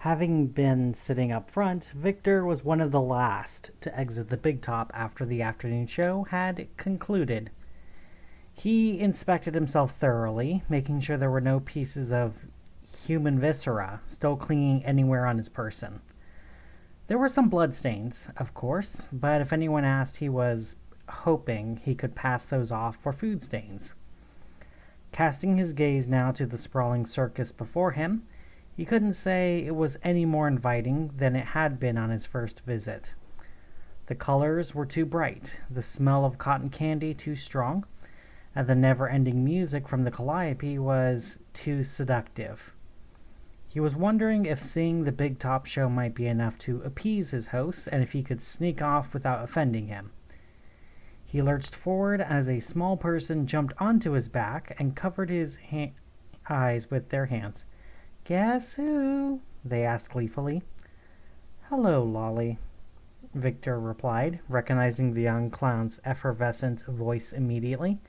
Having been sitting up front, Victor was one of the last to exit the big top after the afternoon show had concluded. He inspected himself thoroughly, making sure there were no pieces of human viscera still clinging anywhere on his person. There were some bloodstains, of course, but if anyone asked, he was hoping he could pass those off for food stains. Casting his gaze now to the sprawling circus before him, he couldn't say it was any more inviting than it had been on his first visit. The colors were too bright, the smell of cotton candy too strong, and the never-ending music from the calliope was too seductive. He was wondering if seeing the big top show might be enough to appease his host and if he could sneak off without offending him. He lurched forward as a small person jumped onto his back and covered his eyes with their hands. "Guess who?" they asked gleefully. "Hello, Lolly," Victor replied, recognizing the young clown's effervescent voice immediately.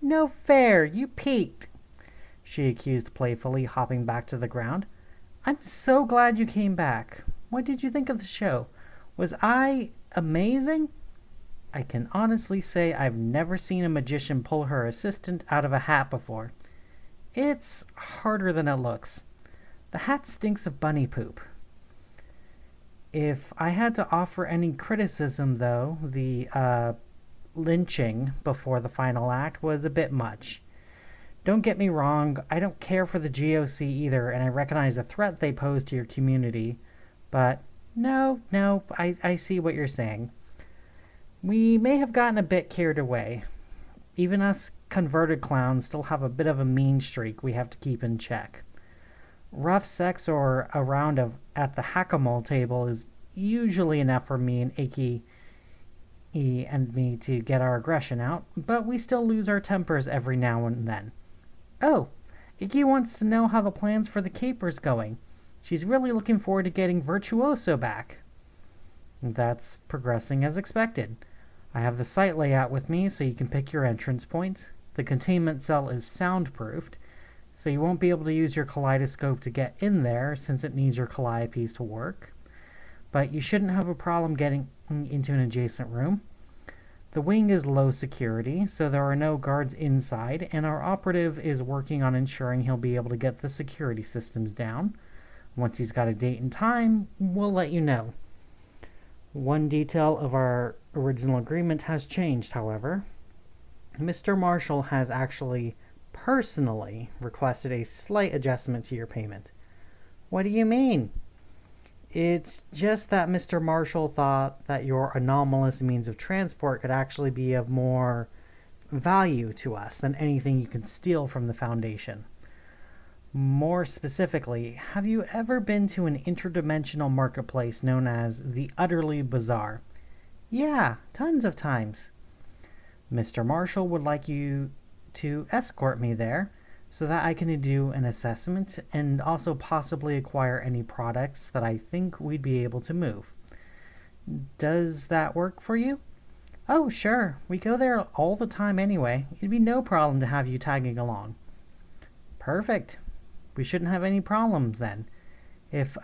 "No fair, you peeked," she accused playfully, hopping back to the ground. "I'm so glad you came back. What did you think of the show? Was I amazing?" "I can honestly say I've never seen a magician pull her assistant out of a hat before. It's harder than it looks. The hat stinks of bunny poop." If I had to offer any criticism, though, the lynching before the final act was a bit much. Don't get me wrong, I don't care for the GOC either, and I recognize the threat they pose to your community, but no, I see what you're saying. We may have gotten a bit carried away. Even us converted clowns still have a bit of a mean streak we have to keep in check. Rough sex or a round of at the hack-a-mole table is usually enough for me and Icky and me to get our aggression out, but we still lose our tempers every now and then. Oh, Icky wants to know how the plans for the caper's going. She's really looking forward to getting Virtuoso back. That's progressing as expected. I have the site layout with me so you can pick your entrance points. The containment cell is soundproofed, so you won't be able to use your kaleidoscope to get in there since it needs your calliopes to work. But you shouldn't have a problem getting into an adjacent room. The wing is low security, so there are no guards inside, and our operative is working on ensuring he'll be able to get the security systems down. Once he's got a date and time, we'll let you know. One detail of our original agreement has changed, however. Mr. Marshall has actually personally requested a slight adjustment to your payment. What do you mean? It's just that Mr. Marshall thought that your anomalous means of transport could actually be of more value to us than anything you can steal from the Foundation. More specifically, have you ever been to an interdimensional marketplace known as the Utterly Bizarre? Yeah, tons of times. Mr. Marshall would like you to escort me there so that I can do an assessment and also possibly acquire any products that I think we'd be able to move. Does that work for you? Oh, sure. We go there all the time anyway. It'd be no problem to have you tagging along. Perfect. We shouldn't have any problems then. If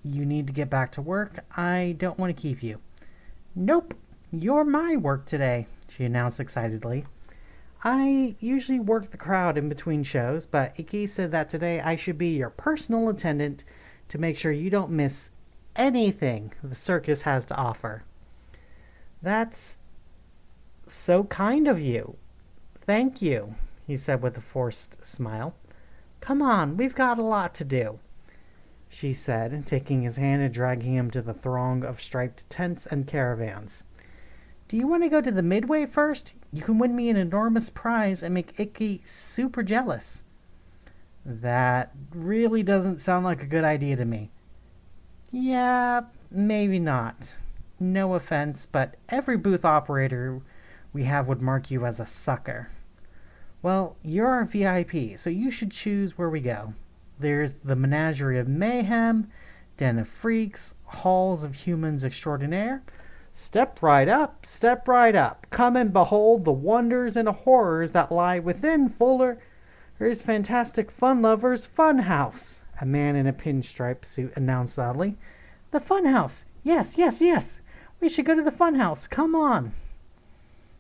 you need to get back to work, I don't want to keep you. Nope. You're my work today, she announced excitedly. I usually work the crowd in between shows, but Icky said that today I should be your personal attendant to make sure you don't miss anything the circus has to offer. That's so kind of you. Thank you, he said with a forced smile. Come on, we've got a lot to do, she said, taking his hand and dragging him to the throng of striped tents and caravans. Do you want to go to the Midway first? You can win me an enormous prize and make Icky super jealous. That really doesn't sound like a good idea to me. Yeah, maybe not. No offense, but every booth operator we have would mark you as a sucker. Well, you're our VIP, so you should choose where we go. There's the Menagerie of Mayhem, Den of Freaks, Halls of Humans Extraordinaire. Step right up, step right up. Come and behold the wonders and horrors that lie within Fuller's Fantastic Fun Lovers Fun House. A man in a pinstripe suit announced loudly. The funhouse! Yes, yes, yes! We should go to the funhouse! Come on!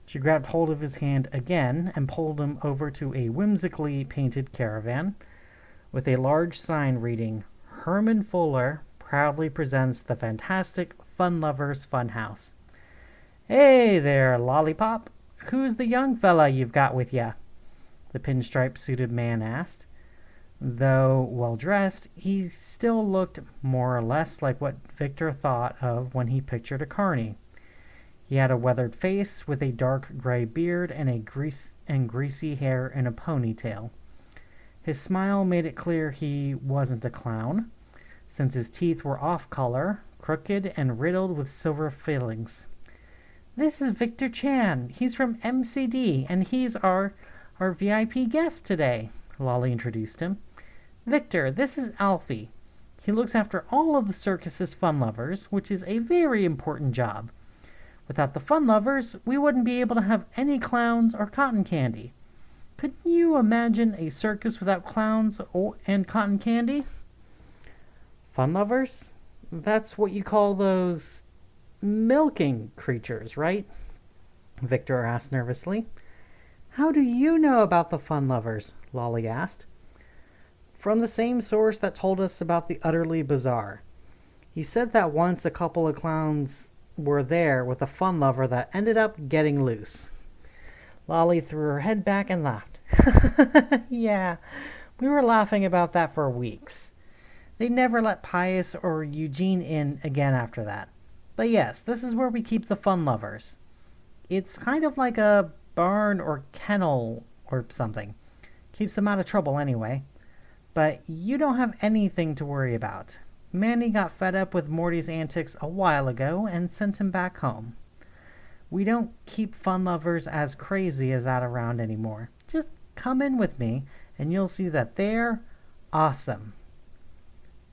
She grabbed hold of his hand again and pulled him over to a whimsically painted caravan with a large sign reading, Herman Fuller proudly presents the fantastic Fun Lovers Funhouse. Hey there, Lollipop. Who's the young fella you've got with ya? The pinstripe-suited man asked. Though well-dressed, he still looked more or less like what Victor thought of when he pictured a carny. He had a weathered face with a dark gray beard and greasy hair in a ponytail. His smile made it clear he wasn't a clown, since his teeth were off-color, crooked, and riddled with silver fillings. This is Victor Chan. He's from mc&d, and he's our VIP guest today, Lolly introduced him. Victor, this is Alfie. He looks after all of the circus's fun lovers, which is a very important job. Without the fun lovers, we wouldn't be able to have any clowns or cotton candy. Could you imagine a circus without clowns and cotton candy? Fun lovers? That's what you call those milking creatures, right? Victor asked nervously. How do you know about the fun lovers? Lolly asked. From the same source that told us about the utterly bizarre. He said that once a couple of clowns were there with a fun lover that ended up getting loose. Lolly threw her head back and laughed. Yeah, we were laughing about that for weeks. They never let Pius or Eugene in again after that. But yes, this is where we keep the fun lovers. It's kind of like a barn or kennel or something. Keeps them out of trouble anyway. But you don't have anything to worry about. Manny got fed up with Morty's antics a while ago and sent him back home. We don't keep fun lovers as crazy as that around anymore. Just come in with me and you'll see that they're awesome.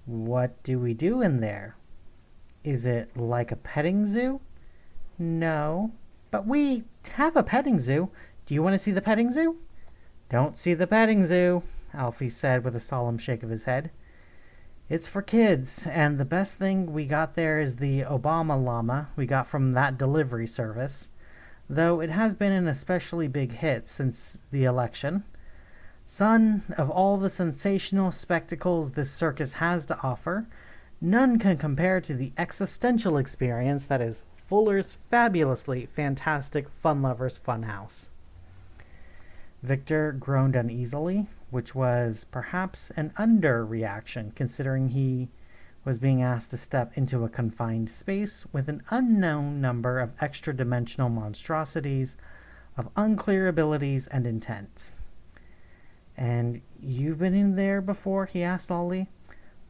What do we do in there? Is it like a petting zoo? No, but we have a petting zoo. Do you want to see the petting zoo? Don't see the petting zoo, Alfie said with a solemn shake of his head. It's for kids, and the best thing we got there is the Obama llama we got from that delivery service, though it has been an especially big hit since the election. Son, of all the sensational spectacles this circus has to offer, none can compare to the existential experience that is Fuller's fabulously fantastic Fun Lovers Funhouse. Victor groaned uneasily, which was perhaps an underreaction considering he was being asked to step into a confined space with an unknown number of extra-dimensional monstrosities of unclear abilities and intents. And you've been in there before? He asked Ollie.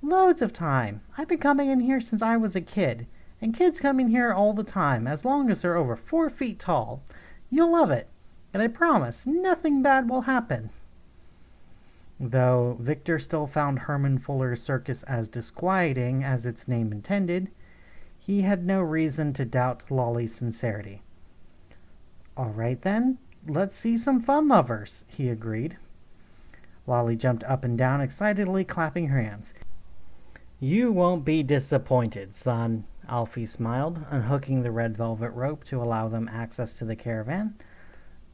Loads of time. I've been coming in here since I was a kid, and kids come in here all the time, as long as they're over 4 feet tall. You'll love it, and I promise nothing bad will happen. Though Victor still found Herman Fuller's circus as disquieting as its name intended, he had no reason to doubt Lolly's sincerity. All right then, let's see some fun lovers, he agreed. Lolly jumped up and down, excitedly clapping her hands. You won't be disappointed, son, Alfie smiled, unhooking the red velvet rope to allow them access to the caravan.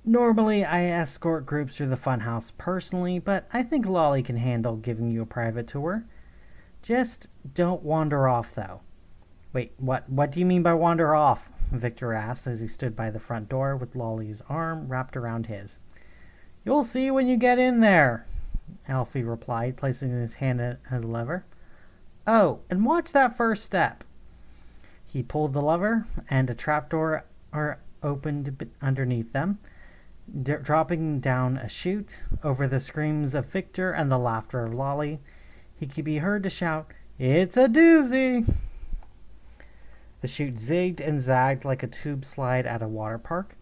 Normally, I escort groups through the funhouse personally, but I think Lolly can handle giving you a private tour. Just don't wander off, though. Wait, what do you mean by wander off? Victor asked as he stood by the front door with Lolly's arm wrapped around his. You'll see when you get in there, Alfie replied, placing his hand on his lever. Oh, and watch that first step. He pulled the lever, and a trapdoor opened underneath them, dropping down a chute. Over the screams of Victor and the laughter of Lolly, he could be heard to shout, It's a doozy! The chute zigged and zagged like a tube slide at a water park,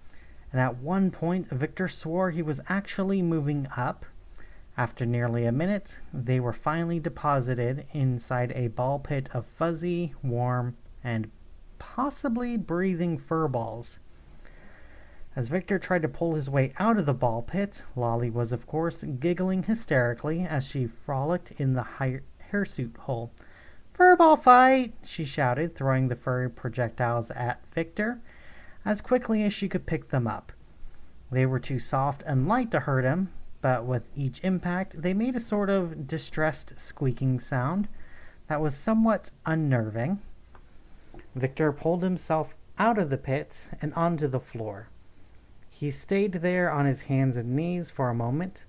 and at one point Victor swore he was actually moving up. After nearly a minute, they were finally deposited inside a ball pit of fuzzy, warm, and possibly breathing fur balls. As Victor tried to pull his way out of the ball pit, Lolly was, of course, giggling hysterically as she frolicked in the hirsute hole. "Furball fight!" she shouted, throwing the furry projectiles at Victor as quickly as she could pick them up. They were too soft and light to hurt him, but with each impact they made a sort of distressed squeaking sound that was somewhat unnerving. Victor pulled himself out of the pit and onto the floor. He stayed there on his hands and knees for a moment,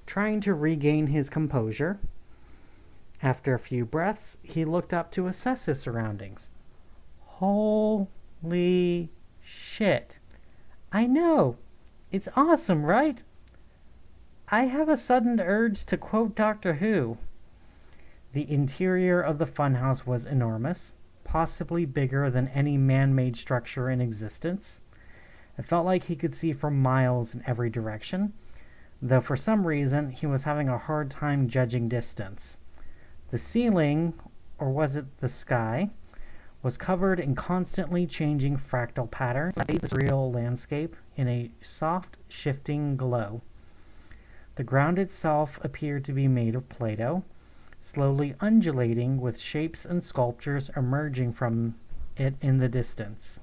trying to regain his composure. After a few breaths, he looked up to assess his surroundings. Holy shit. I know. It's awesome, right? I have a sudden urge to quote Doctor Who. The interior of the funhouse was enormous, possibly bigger than any man-made structure in existence. It felt like he could see for miles in every direction, though for some reason he was having a hard time judging distance. The ceiling, or was it the sky, was covered in constantly changing fractal patterns that made the surreal landscape in a soft, shifting glow. The ground itself appeared to be made of Play-Doh, slowly undulating with shapes and sculptures emerging from it in the distance.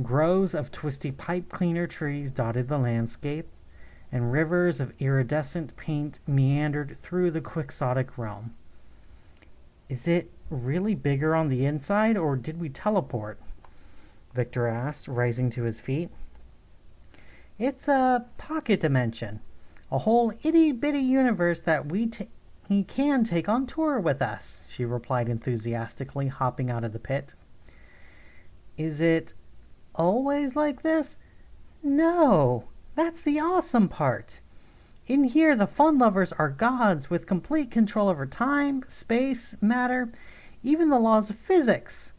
Groves of twisty pipe cleaner trees dotted the landscape, and rivers of iridescent paint meandered through the quixotic realm. Is it really bigger on the inside, or did we teleport? Victor asked, rising to his feet. It's a pocket dimension, a whole itty-bitty universe that he can take on tour with us, she replied enthusiastically, hopping out of the pit. Is it always like this? No, that's the awesome part. In here, the fun lovers are gods with complete control over time, space, matter, even the laws of physics.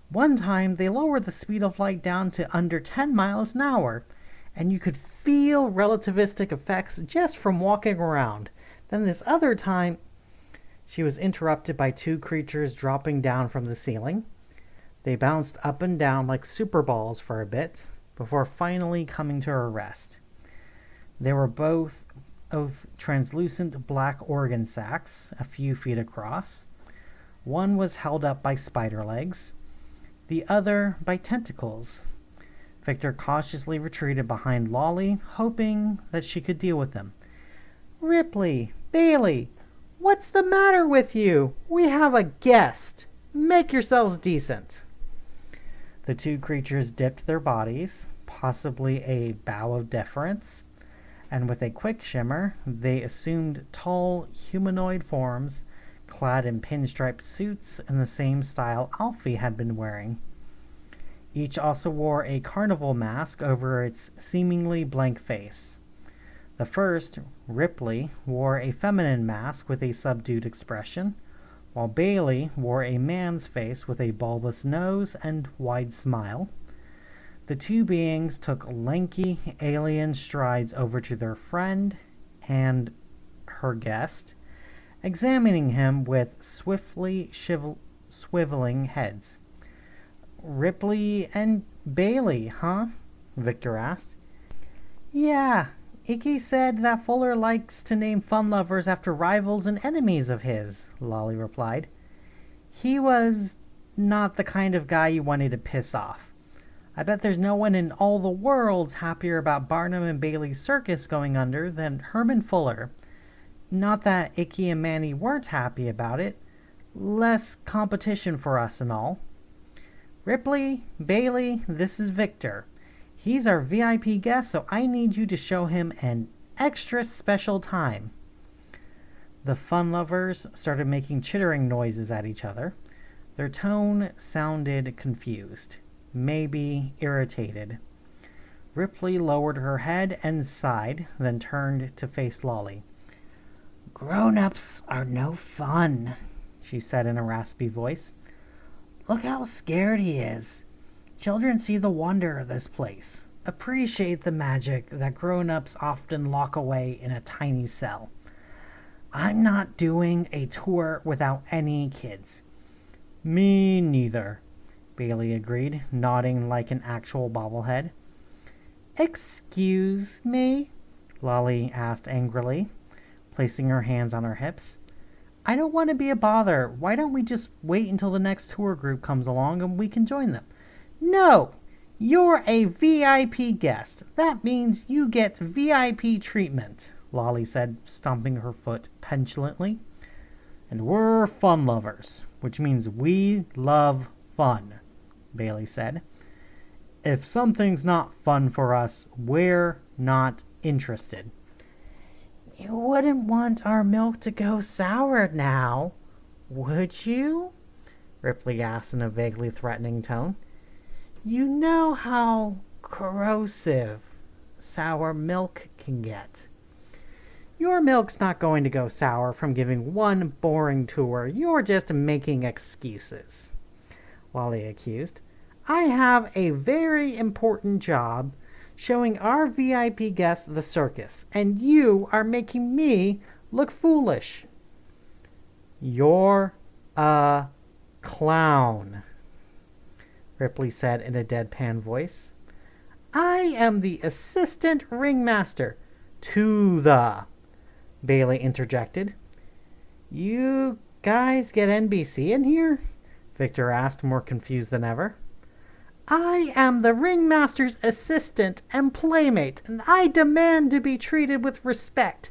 One time, they lowered the speed of light down to under 10 miles an hour, and you could feel relativistic effects just from walking around. Then this other time, she was interrupted by two creatures dropping down from the ceiling. They bounced up and down like super balls for a bit, before finally coming to a rest. They were both translucent black organ sacs, a few feet across. One was held up by spider legs, the other by tentacles. Victor cautiously retreated behind Lolly, hoping that she could deal with them. Ripley, Bailey, what's the matter with you? We have a guest. Make yourselves decent. The two creatures dipped their bodies, possibly a bow of deference, and with a quick shimmer, they assumed tall humanoid forms, clad in pinstriped suits in the same style Alfie had been wearing. Each also wore a carnival mask over its seemingly blank face. The first, Ripley, wore a feminine mask with a subdued expression, while Bailey wore a man's face with a bulbous nose and wide smile. The two beings took lanky alien strides over to their friend and her guest, examining him with swiftly swiveling heads. Ripley and Bailey, huh? Victor asked. Yeah, Icky said that Fuller likes to name fun lovers after rivals and enemies of his, Lolly replied. He was not the kind of guy you wanted to piss off. I bet there's no one in all the world happier about Barnum and Bailey's circus going under than Herman Fuller. Not that Icky and Manny weren't happy about it. Less competition for us and all. Ripley, Bailey, this is Victor. He's our VIP guest, so I need you to show him an extra special time. The fun lovers started making chittering noises at each other. Their tone sounded confused, maybe irritated. Ripley lowered her head and sighed, then turned to face Lolly. Grown-ups are no fun, she said in a raspy voice. Look how scared he is. Children see the wonder of this place, appreciate the magic that grown-ups often lock away in a tiny cell. I'm not doing a tour without any kids. Me neither, Bailey agreed, nodding like an actual bobblehead. Excuse me? Lolly asked angrily, placing her hands on her hips. I don't want to be a bother. Why don't we just wait until the next tour group comes along and we can join them? No! You're a VIP guest. That means you get VIP treatment, Lolly said, stomping her foot petulantly. And we're fun lovers, which means we love fun, Bailey said. If something's not fun for us, we're not interested. You wouldn't want our milk to go sour now, would you? Ripley asked in a vaguely threatening tone. You know how corrosive sour milk can get. Your milk's not going to go sour from giving one boring tour. You're just making excuses, Lolly accused. I have a very important job showing our VIP guests the circus, and you are making me look foolish. You're a clown, Ripley said in a deadpan voice. I am the assistant ringmaster to the... Bailey interjected. You guys get NBC in here? Victor asked, more confused than ever. I am the ringmaster's assistant and playmate, and I demand to be treated with respect.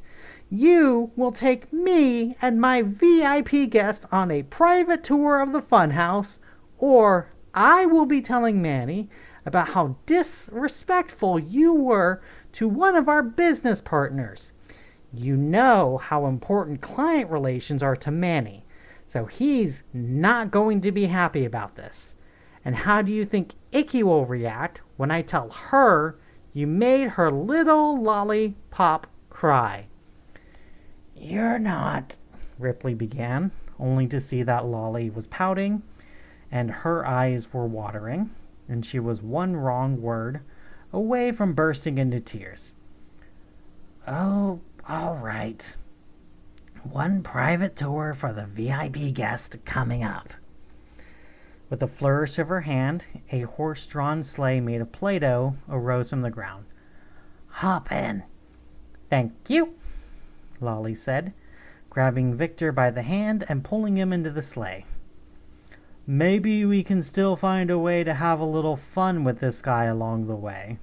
You will take me and my VIP guest on a private tour of the funhouse, or I will be telling Manny about how disrespectful you were to one of our business partners. You know how important client relations are to Manny, so he's not going to be happy about this. And how do you think Icky will react when I tell her you made her little lollipop cry? You're not, Ripley began, only to see that Lolly was pouting and her eyes were watering, and she was one wrong word away from bursting into tears. Oh, all right. One private tour for the VIP guest coming up. With a flourish of her hand, a horse-drawn sleigh made of Play-Doh arose from the ground. Hop in. Thank you, Lolly said, grabbing Victor by the hand and pulling him into the sleigh. Maybe we can still find a way to have a little fun with this guy along the way,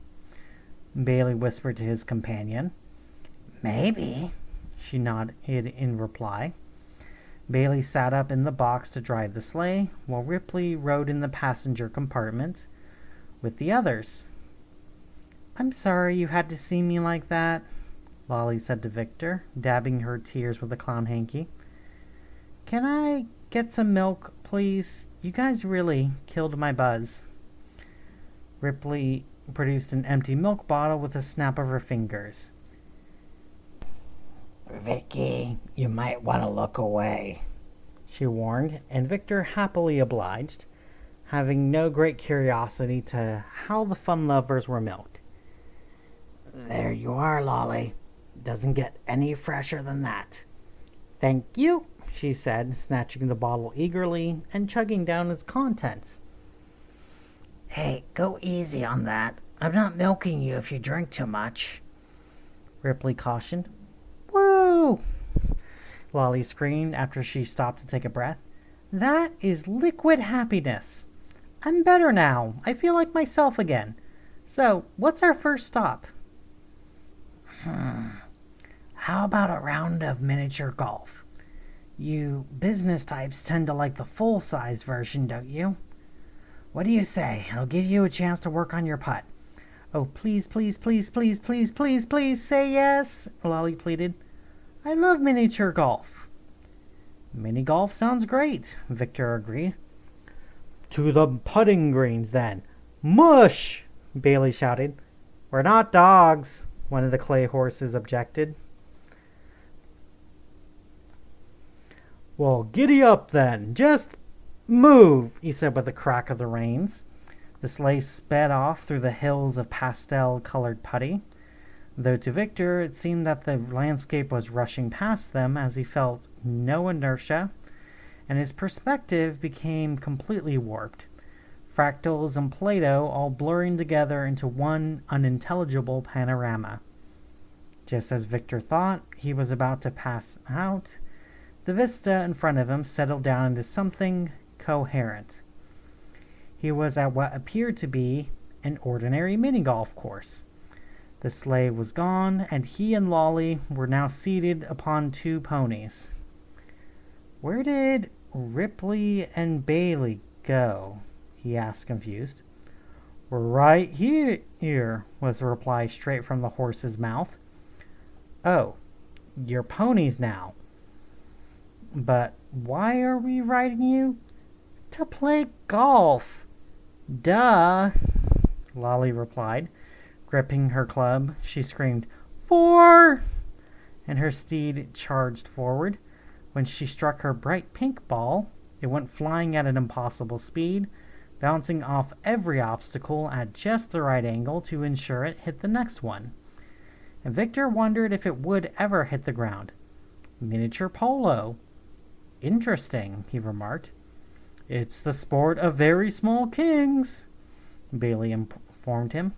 Bailey whispered to his companion. Maybe, she nodded in reply. Bailey sat up in the box to drive the sleigh, while Ripley rode in the passenger compartment with the others. I'm sorry you had to see me like that, Lolly said to Victor, dabbing her tears with a clown hanky. Can I get some milk, please? You guys really killed my buzz. Ripley produced an empty milk bottle with a snap of her fingers. Vicky, you might want to look away, she warned, and Victor happily obliged, having no great curiosity to how the fun lovers were milked. There you are, Lolly. Doesn't get any fresher than that. Thank you, she said, snatching the bottle eagerly and chugging down its contents. Hey, go easy on that. I'm not milking you if you drink too much, Ripley cautioned. Woo! Lolly screamed after she stopped to take a breath. That is liquid happiness. I'm better now. I feel like myself again. So, what's our first stop? How about a round of miniature golf? You business types tend to like the full-size version, don't you? What do you say? It'll give you a chance to work on your putt. Oh, please, please, please, please, please, please, please, say yes, Lolly pleaded. I love miniature golf. Mini golf sounds great, Victor agreed. To the putting greens, then. Mush! Bailey shouted. We're not dogs, one of the clay horses objected. Well, giddy up, then. Just move, he said with a crack of the reins. The sleigh sped off through the hills of pastel-colored putty, though to Victor it seemed that the landscape was rushing past them as he felt no inertia, and his perspective became completely warped, fractals and Play-Doh all blurring together into one unintelligible panorama. Just as Victor thought he was about to pass out, The vista in front of him settled down into something coherent. He was at what appeared to be an ordinary mini-golf course. The sleigh was gone, and he and Lolly were now seated upon two ponies. "Where did Ripley and Bailey go?" he asked, confused. "We're right here," was the reply straight from the horse's mouth. "Oh, you're ponies now. But why are we riding you?" "To play golf." "Duh," Lolly replied. Gripping her club, she screamed, "For!" and her steed charged forward. When she struck her bright pink ball, it went flying at an impossible speed, bouncing off every obstacle at just the right angle to ensure it hit the next one. And Victor wondered if it would ever hit the ground. "Miniature polo." "Interesting," he remarked. "It's the sport of very small kings," Bailey informed him.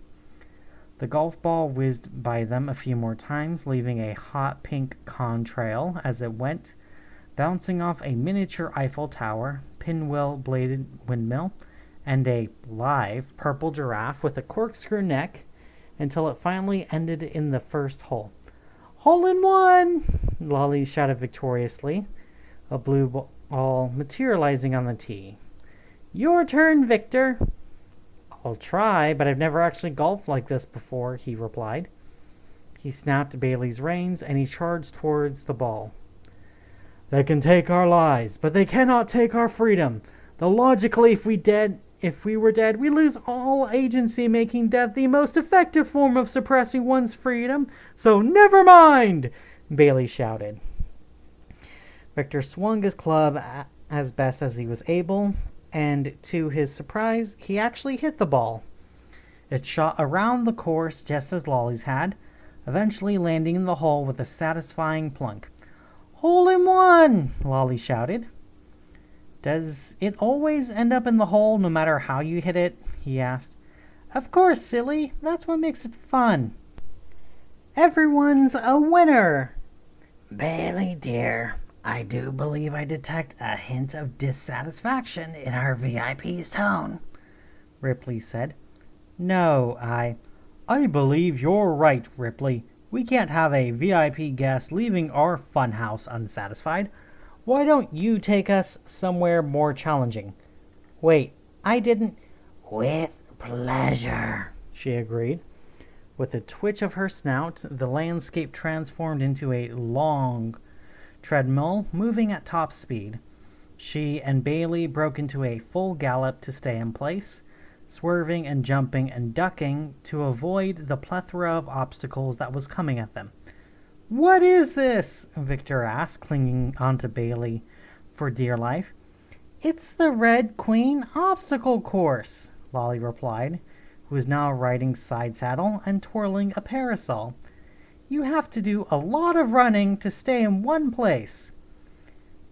The golf ball whizzed by them a few more times, leaving a hot pink contrail as it went, bouncing off a miniature Eiffel Tower, pinwheel-bladed windmill, and a live purple giraffe with a corkscrew neck, until it finally ended in the first hole. "Hole in one!" Lolly shouted victoriously, a blue ball materializing on the tee. "Your turn, Victor." "I'll try, but I've never actually golfed like this before," he replied. He snapped Bailey's reins, and he charged towards the ball. "They can take our lives, but they cannot take our freedom. Though logically, if we were dead, we lose all agency, making death the most effective form of suppressing one's freedom. So never mind!" Bailey shouted. Victor swung his club as best as he was able, and to his surprise, he actually hit the ball. It shot around the course just as Lolly's had, eventually landing in the hole with a satisfying plunk. "Hole in one!" Lolly shouted. "Does it always end up in the hole no matter how you hit it?" he asked. "Of course, silly. That's what makes it fun. Everyone's a winner." "Bailey, dear, I do believe I detect a hint of dissatisfaction in our VIP's tone," Ripley said. "No, I believe you're right, Ripley. We can't have a VIP guest leaving our funhouse unsatisfied. Why don't you take us somewhere more challenging?" "Wait, I didn't—" "With pleasure," she agreed. With a twitch of her snout, the landscape transformed into a long treadmill, moving at top speed. She and Bailey broke into a full gallop to stay in place, swerving and jumping and ducking to avoid the plethora of obstacles that was coming at them. "What is this?" Victor asked, clinging onto Bailey for dear life. "It's the Red Queen obstacle course," Lolly replied, who was now riding side saddle and twirling a parasol. "You have to do a lot of running to stay in one place."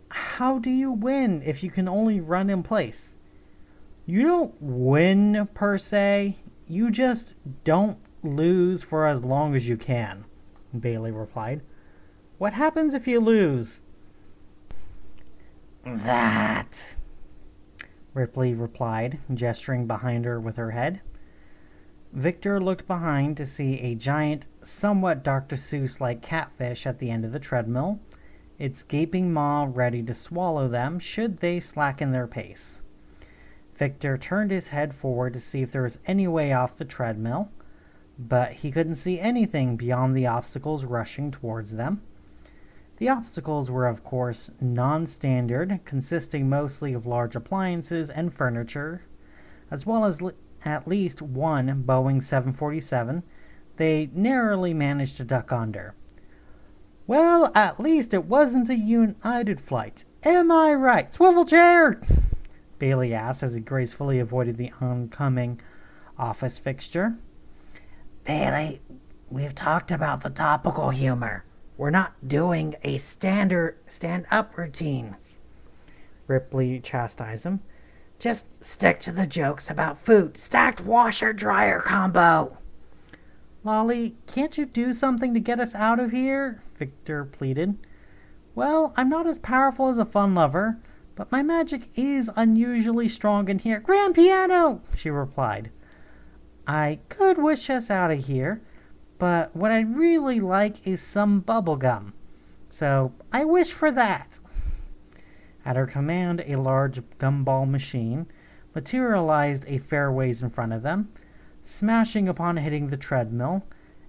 "How do you win if you can only run in place?" "You don't win, per se. You just don't lose for as long as you can," Bailey replied. "What happens if you lose?" "That," Ripley replied, gesturing behind her with her head. Victor looked behind to see a giant, somewhat Dr. Seuss-like catfish at the end of the treadmill, its gaping maw ready to swallow them should they slacken their pace. Victor turned his head forward to see if there was any way off the treadmill, but he couldn't see anything beyond the obstacles rushing towards them. The obstacles were, of course, non-standard, consisting mostly of large appliances and furniture, as well as at least one Boeing 747 they narrowly managed to duck under. "Well, at least it wasn't a United flight. Am I right? Swivel chair!" Bailey asked as he gracefully avoided the oncoming office fixture. "Bailey, we've talked about the topical humor. We're not doing a standard stand-up routine," Ripley chastised him. "Just stick to the jokes about food. Stacked washer-dryer combo." "Lolly, can't you do something to get us out of here?" Victor pleaded. Well, I'm not as powerful as a fun lover, but my magic is unusually strong in here. Grand piano, she replied. I could wish us out of here, but what I'd really like is some bubble gum. So I wish for that. At her command, a large gumball machine materialized a fair ways in front of them, smashing upon hitting the treadmill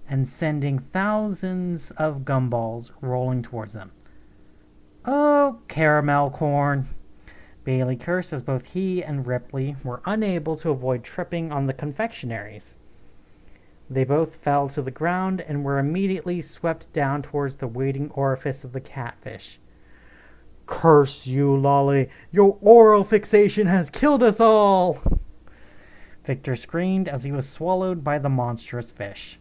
and sending thousands of gumballs rolling towards them. Oh, caramel corn! Bailey cursed as both he and Ripley were unable to avoid tripping on the confectionaries. They both fell to the ground and were immediately swept down towards the waiting orifice of the catfish. Curse you, Lolly! Your oral fixation has killed us all! Victor screamed as he was swallowed by the monstrous fish.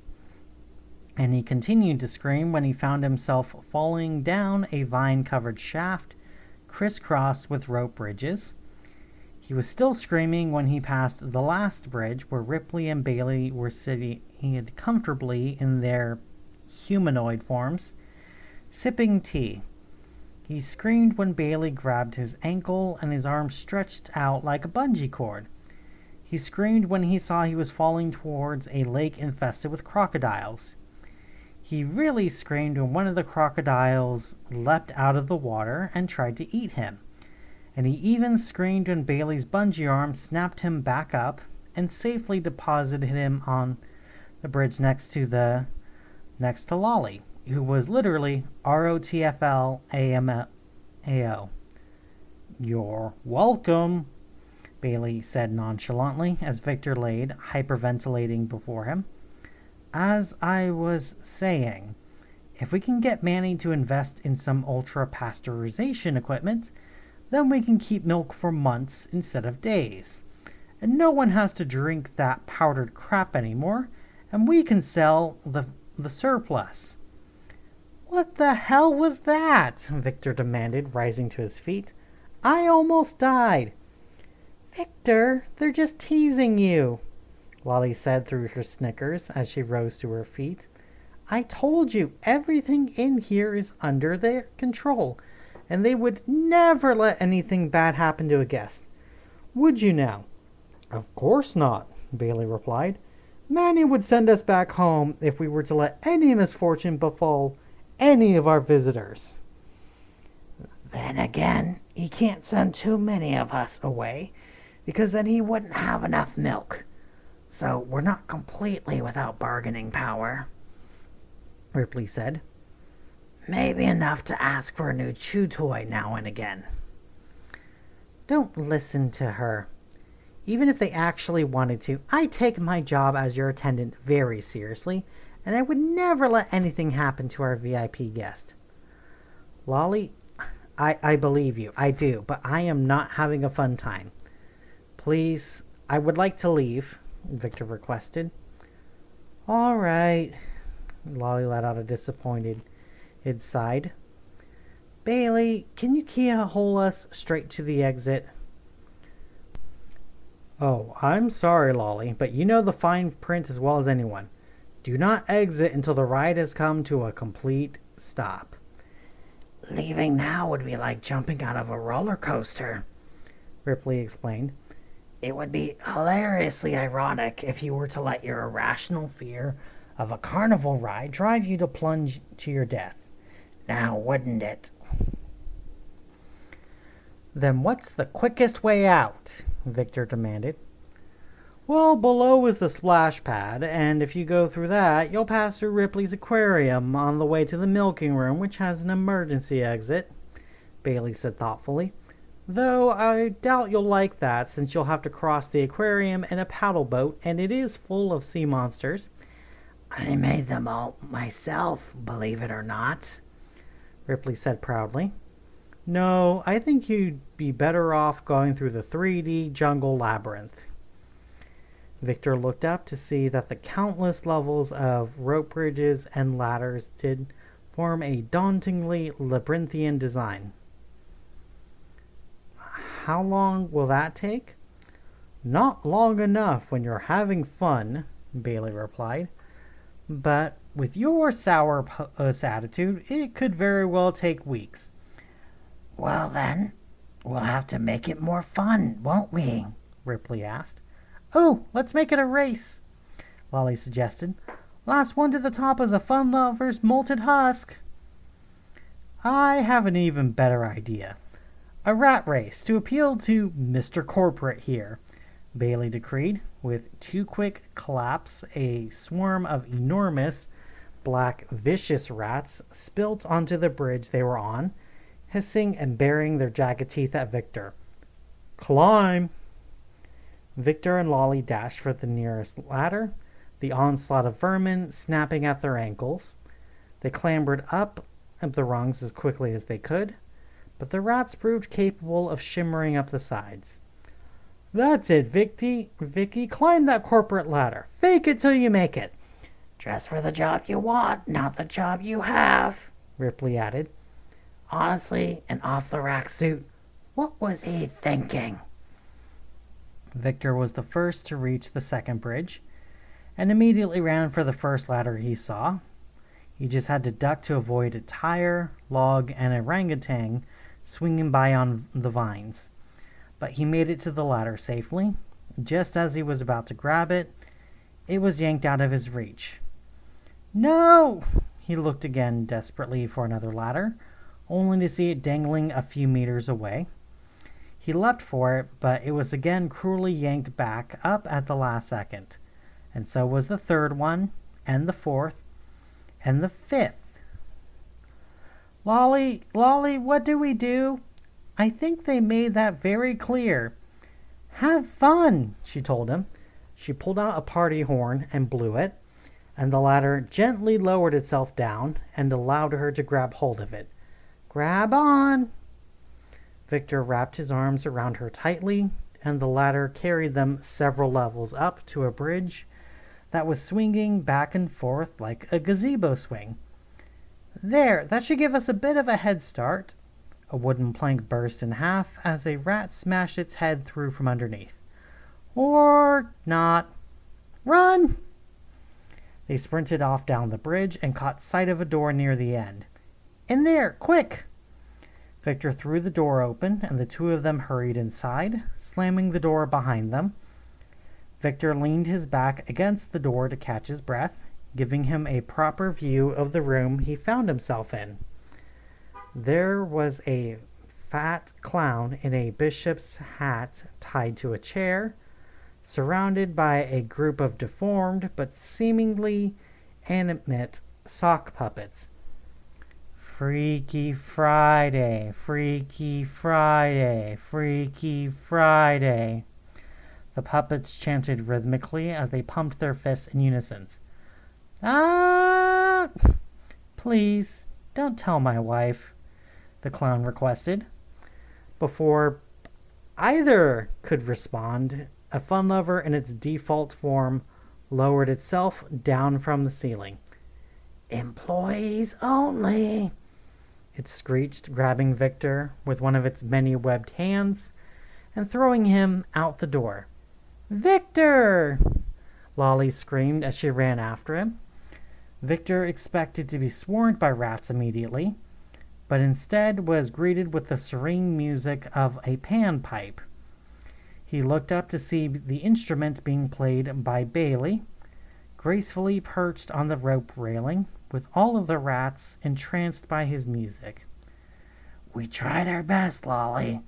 And he continued to scream when he found himself falling down a vine-covered shaft, crisscrossed with rope bridges. He was still screaming when he passed the last bridge where Ripley and Bailey were sitting comfortably in their humanoid forms, sipping tea. He screamed when Bailey grabbed his ankle and his arm stretched out like a bungee cord. He screamed when he saw he was falling towards a lake infested with crocodiles. He really screamed when one of the crocodiles leapt out of the water and tried to eat him. And he even screamed when Bailey's bungee arm snapped him back up and safely deposited him on the bridge next to Lolly, who was literally ROTFL-AMO. You're welcome, Bailey said nonchalantly as Victor laid, hyperventilating before him. As I was saying, if we can get Manny to invest in some ultra-pasteurization equipment, then we can keep milk for months instead of days. And no one has to drink that powdered crap anymore, and we can sell the surplus. What the hell was that? Victor demanded, rising to his feet. I almost died. Victor, they're just teasing you, Lolly said through her snickers as she rose to her feet. I told you, everything in here is under their control, and they would never let anything bad happen to a guest. Would you now? Of course not, Bailey replied. Manny would send us back home if we were to let any misfortune befall any of our visitors. Then again, he can't send too many of us away, because then he wouldn't have enough milk. So we're not completely without bargaining power, Ripley said. Maybe enough to ask for a new chew toy now and again. Don't listen to her. Even if they actually wanted to, I take my job as your attendant very seriously, and I would never let anything happen to our VIP guest. Lolly, I believe you, I do, but I am not having a fun time. Please, I would like to leave, Victor requested. All right, Lolly let out a disappointed sigh. Bailey, can you keyhole us straight to the exit? Oh, I'm sorry, Lolly, but you know the fine print as well as anyone. Do not exit until the ride has come to a complete stop. Leaving now would be like jumping out of a roller coaster, Ripley explained. It would be hilariously ironic if you were to let your irrational fear of a carnival ride drive you to plunge to your death. Now, wouldn't it? Then what's the quickest way out? Victor demanded. Well, below is the splash pad, and if you go through that, you'll pass through Ripley's aquarium on the way to the milking room, which has an emergency exit, Bailey said thoughtfully. Though I doubt you'll like that, since you'll have to cross the aquarium in a paddle boat, and it is full of sea monsters. I made them all myself, believe it or not, Ripley said proudly. No, I think you'd be better off going through the 3D jungle labyrinth. Victor looked up to see that the countless levels of rope bridges and ladders did form a dauntingly labyrinthian design. How long will that take? Not long enough when you're having fun, Bailey replied. But With your sour-puss attitude, it could very well take weeks. Well then, we'll have to make it more fun, won't we? Ripley asked. Oh, let's make it a race, Lolly suggested. Last one to the top is a fun lover's molted husk. I have an even better idea. A rat race to appeal to Mr. Corporate here, Bailey decreed. With two quick claps, a swarm of enormous, black, vicious rats spilt onto the bridge they were on, hissing and baring their jagged teeth at Victor. Climb! Victor and Lolly dashed for the nearest ladder, the onslaught of vermin snapping at their ankles. They clambered up the rungs as quickly as they could, but the rats proved capable of shimmering up the sides. That's it, Vicky, climb that corporate ladder. Fake it till you make it. Dress for the job you want, not the job you have, Ripley added. Honestly, an off-the-rack suit, what was he thinking? Victor was the first to reach the second bridge, and immediately ran for the first ladder he saw. He just had to duck to avoid a tire, log, and orangutan swinging by on the vines. But he made it to the ladder safely. Just as he was about to grab it, it was yanked out of his reach. No! He looked again desperately for another ladder, only to see it dangling a few meters away. He leapt for it, but it was again cruelly yanked back up at the last second. And so was the third one, and the fourth, and the fifth. Lolly, what do we do? I think they made that very clear. Have fun, she told him. She pulled out a party horn and blew it, and the ladder gently lowered itself down and allowed her to grab hold of it. Grab on! Victor wrapped his arms around her tightly, and the ladder carried them several levels up to a bridge that was swinging back and forth like a gazebo swing. There, that should give us a bit of a head start. A wooden plank burst in half as a rat smashed its head through from underneath. Or not. Run! They sprinted off down the bridge and caught sight of a door near the end. In there, quick! Victor threw the door open, and the two of them hurried inside, slamming the door behind them. Victor leaned his back against the door to catch his breath, giving him a proper view of the room he found himself in. There was a fat clown in a bishop's hat tied to a chair, surrounded by a group of deformed but seemingly animate sock puppets. Freaky Friday, Freaky Friday, Freaky Friday. The puppets chanted rhythmically as they pumped their fists in unison. Ah! Please, don't tell my wife, the clown requested. Before either could respond, a fun lover in its default form lowered itself down from the ceiling. Employees only, it screeched, grabbing Victor with one of its many webbed hands and throwing him out the door. Victor! Lolly screamed as she ran after him. Victor expected to be swarmed by rats immediately, but instead was greeted with the serene music of a panpipe. He looked up to see the instrument being played by Bailey, gracefully perched on the rope railing, with all of the rats entranced by his music. We tried our best, Lolly,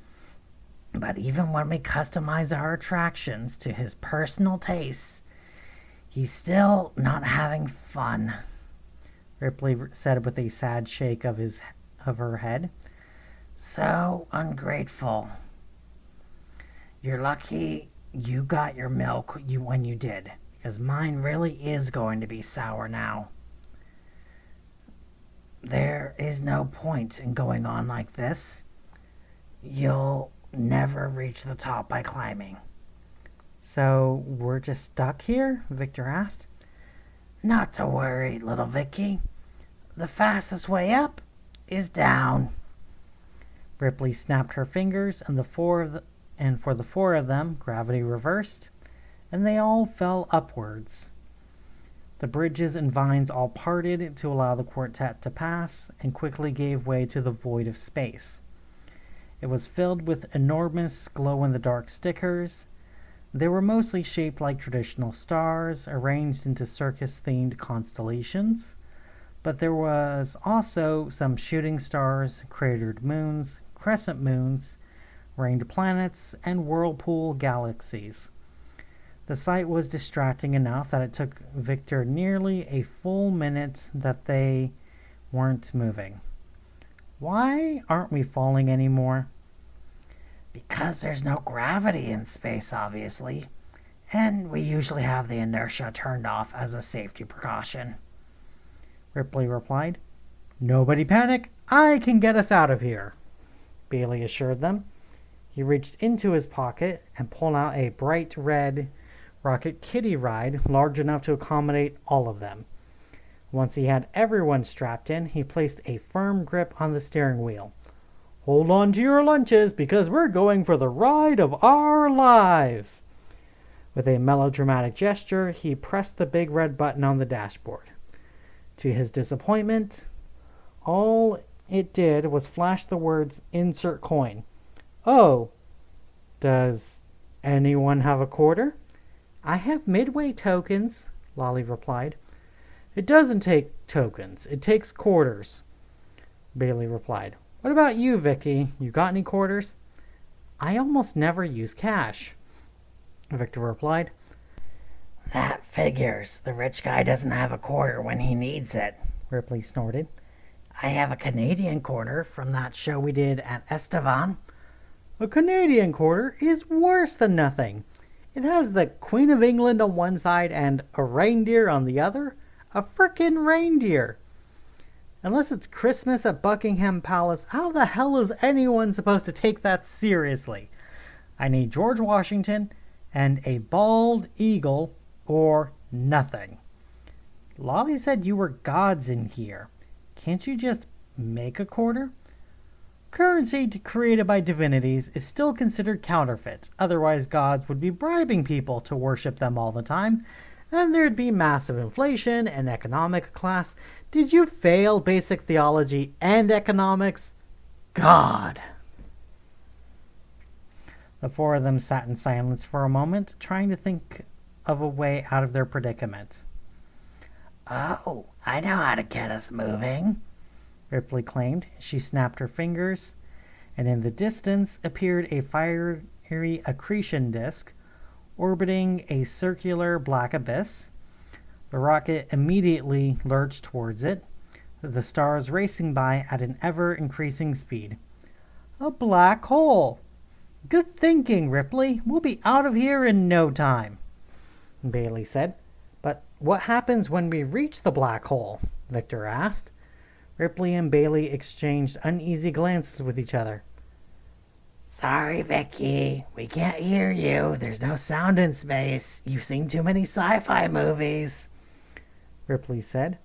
but even when we customize our attractions to his personal tastes, he's still not having fun, Ripley said with a sad shake of her head. So ungrateful. You're lucky you got your milk when you did, because mine really is going to be sour now. There is no point in going on like this. You'll never reach the top by climbing. So we're just stuck here? Victor asked. Not to worry, little Vicky. The fastest way up is down. Ripley snapped her fingers, and for the four of them, gravity reversed, and they all fell upwards. The bridges and vines all parted to allow the quartet to pass and quickly gave way to the void of space. It was filled with enormous glow-in-the-dark stickers. They were mostly shaped like traditional stars, arranged into circus-themed constellations, but there was also some shooting stars, cratered moons, crescent moons, ringed planets, and whirlpool galaxies. The sight was distracting enough that it took Victor nearly a full minute that they weren't moving. Why aren't we falling anymore? Because there's no gravity in space, obviously, and we usually have the inertia turned off as a safety precaution. Ripley replied. Nobody panic. I can get us out of here, Bailey assured them. He reached into his pocket and pulled out a bright red rocket kiddie ride large enough to accommodate all of them. Once he had everyone strapped in, he placed a firm grip on the steering wheel. Hold on to your lunches because we're going for the ride of our lives. With a melodramatic gesture, he pressed the big red button on the dashboard. To his disappointment, all it did was flash the words insert coin. Oh, does anyone have a quarter? I have midway tokens, Lolly replied. It doesn't take tokens. It takes quarters, Bailey replied. What about you, Vicky? You got any quarters? I almost never use cash, Victor replied. That figures. The rich guy doesn't have a quarter when he needs it, Ripley snorted. I have a Canadian quarter from that show we did at Estevan. A Canadian quarter is worse than nothing. It has the Queen of England on one side and a reindeer on the other. A frickin' reindeer. Unless it's Christmas at Buckingham Palace, how the hell is anyone supposed to take that seriously? I need George Washington and a bald eagle or nothing. Lolly said you were gods in here. Can't you just make a quarter? Currency created by divinities is still considered counterfeit. Otherwise, gods would be bribing people to worship them all the time, and there'd be massive inflation and economic class. Did you fail basic theology and economics? God! The four of them sat in silence for a moment, trying to think of a way out of their predicament. Oh, I know how to get us moving, Ripley claimed. She snapped her fingers, and in the distance appeared a fiery accretion disk orbiting a circular black abyss. The rocket immediately lurched towards it, the stars racing by at an ever-increasing speed. A black hole! Good thinking, Ripley. We'll be out of here in no time, Bailey said. But what happens when we reach the black hole? Victor asked. Ripley and Bailey exchanged uneasy glances with each other. Sorry, Vicky. We can't hear you. There's no sound in space. You've seen too many sci-fi movies, Ripley said.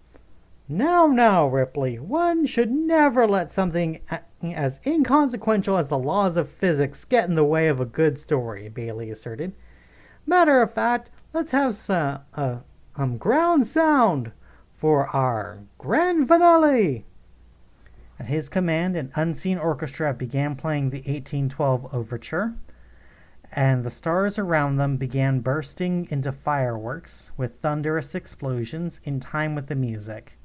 Now, Ripley. One should never let something as inconsequential as the laws of physics get in the way of a good story, Bailey asserted. Matter of fact, let's have some ground sound for our grand finale. At his command, an unseen orchestra began playing the 1812 overture, and the stars around them began bursting into fireworks with thunderous explosions in time with the music.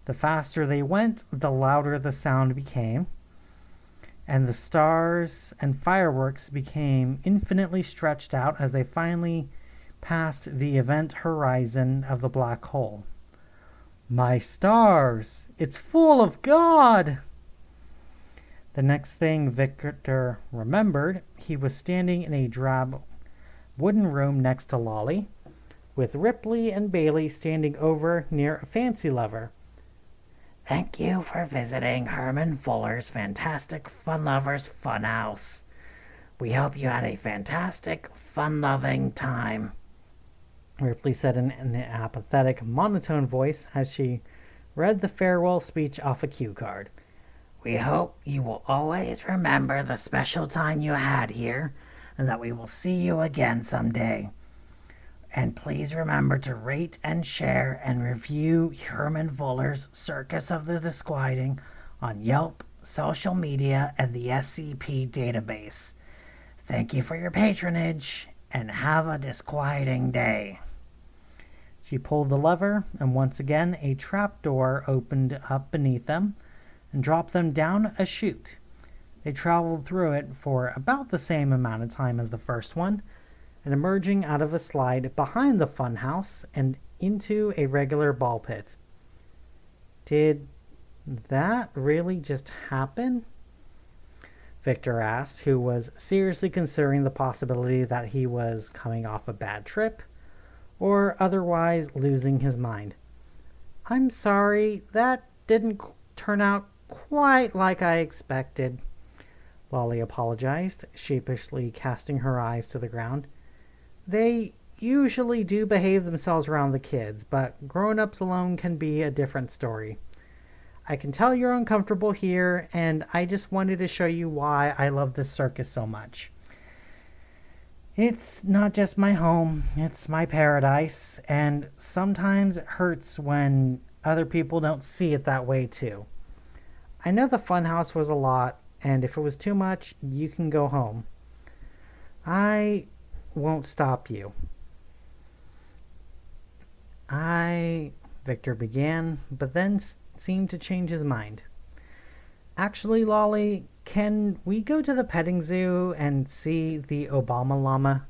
The faster they went, the louder the sound became, and the stars and fireworks became infinitely stretched out as they finally passed the event horizon of the black hole. My stars! It's full of God! The next thing Victor remembered, he was standing in a drab wooden room next to Lolly, with Ripley and Bailey standing over near a fancy lever. Thank you for visiting Herman Fuller's Fantastic Fun Lovers Funhouse. We hope you had a fantastic, fun-loving time, Ripley said in an apathetic, monotone voice as she read the farewell speech off a cue card. We hope you will always remember the special time you had here, and that we will see you again someday. And please remember to rate and share and review Herman Fuller's Circus of the Disquieting on Yelp, social media, and the SCP database. Thank you for your patronage, and have a disquieting day. She pulled the lever, and once again a trapdoor opened up beneath them and dropped them down a chute. They traveled through it for about the same amount of time as the first one, and emerging out of a slide behind the funhouse and into a regular ball pit. Did that really just happen? Victor asked, who was seriously considering the possibility that he was coming off a bad trip or otherwise losing his mind. I'm sorry, that didn't turn out quite like I expected. Lolly apologized, sheepishly casting her eyes to the ground. They usually do behave themselves around the kids, but grown-ups alone can be a different story. I can tell you're uncomfortable here, and I just wanted to show you why I love this circus so much. It's not just my home, it's my paradise, and sometimes it hurts when other people don't see it that way too. I know the funhouse was a lot, and if it was too much, you can go home. I won't stop you. Victor began, but then seemed to change his mind. Actually, Lolly, can we go to the petting zoo and see the Obama llama?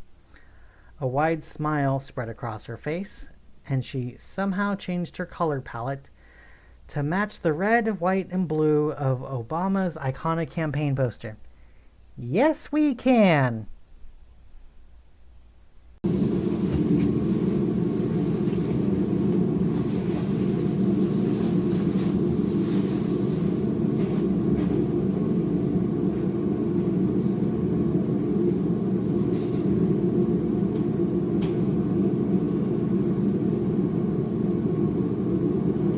A wide smile spread across her face, and she somehow changed her color palette to match the red, white, and blue of Obama's iconic campaign poster. Yes, we can!